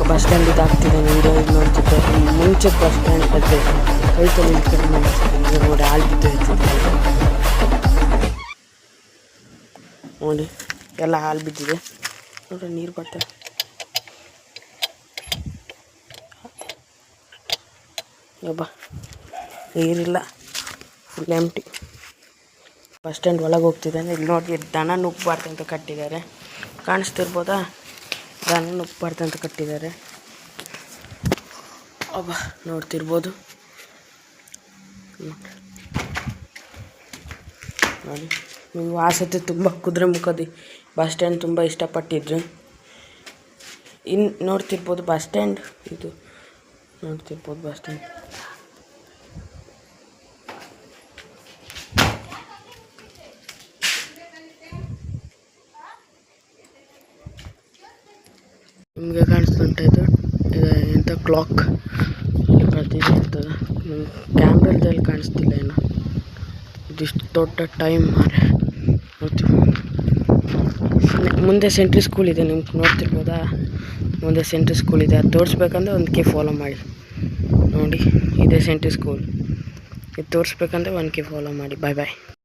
Bus stand ಇದಾಗ್ತಿದ್ದಾನೆ video ನೋಡ್ತಿದ್ದೆ. ಮುಂಚೆ bus stand ಬಗ್ಗೆ ರೈತ ನಿಂತ್ಕೊಂಡು ನೋಡಿ ಹಾಲು ಬಿದ್ದೈತೆ ನೋಡಿ, ಎಲ್ಲ ಹಾಲು ಬಿದ್ದಿದೆ ನೋಡ್ರಿ, ನೀರು ಬರ್ತದೆ. ಯಬ್ಬ ನೀರಿಲ್ಲ, ಫುಲ್ ಎಂಟಿ. ಬಸ್ ಸ್ಟ್ಯಾಂಡ್ ಒಳಗೆ ಹೋಗ್ತಿದ್ದಾನೆ. ಇಲ್ಲಿ ನೋಡಿ, ದನ ನುಗ್ಗಬಾರ್ದು ಅಂತ ಕಟ್ಟಿದ್ದಾರೆ, ಕಾಣಿಸ್ತಿರ್ಬೋದಾ? ದನ ನುಗ್ಗಬಾರ್ದು ಅಂತ ಕಟ್ಟಿದ್ದಾರೆ. ಅಬ್ಬ ನೋಡ್ತಿರ್ಬೋದು ನೋಡಿ. ನೀವು ಆ ಸತಿ ತುಂಬ ಕುದುರೆಮುಖದ ಬಸ್ ಸ್ಟ್ಯಾಂಡ್ ತುಂಬ ಇಷ್ಟಪಟ್ಟಿದ್ರು. ಇನ್ನು ನೋಡ್ತಿರ್ಬೋದು ಬಸ್ ಸ್ಟ್ಯಾಂಡ್, ಇದು ನೋಡ್ತಿರ್ಬೋದು ಬಸ್ ಸ್ಟ್ಯಾಂಡ್. ನಿಮಗೆ ಕಾಣಿಸ್ತುಂಟ ಇದು ಎಂಥ ಕ್ಲಾಕ್ ಬರ್ತಿದೆ ಅಂತದ. ನಿಮ್ಗೆ ಕ್ಯಾಮ್ರಾದಲ್ಲಿ ಕಾಣಿಸ್ತಿಲ್ಲ ಏನೋ. ಇದಿಷ್ಟು ದೊಡ್ಡ ಟೈಮ್ ಮಾರೆ. ನೋಡ್ತೀವಿ ಮುಂದೆ ಸೆಂಟ್ರಿ ಸ್ಕೂಲ್ ಇದೆ, ನಿಮ್ಗೆ ನೋಡ್ತಿರ್ಬೋದಾ? ಮುಂದೆ ಸೆಂಟ್ರಿ ಸ್ಕೂಲ್ ಇದೆ. ಅದು ತೋರಿಸ್ಬೇಕಂದ್ರೆ ಒಂದಕ್ಕೆ ಫಾಲೋ ಮಾಡಿ ನೋಡಿ. ಇದೇ ಸೆಂಟ್ರಿ ಸ್ಕೂಲ್. ಇದು ತೋರಿಸ್ಬೇಕಂದ್ರೆ 1K ಫಾಲೋ ಮಾಡಿ. ಬಾಯ್ ಬಾಯ್.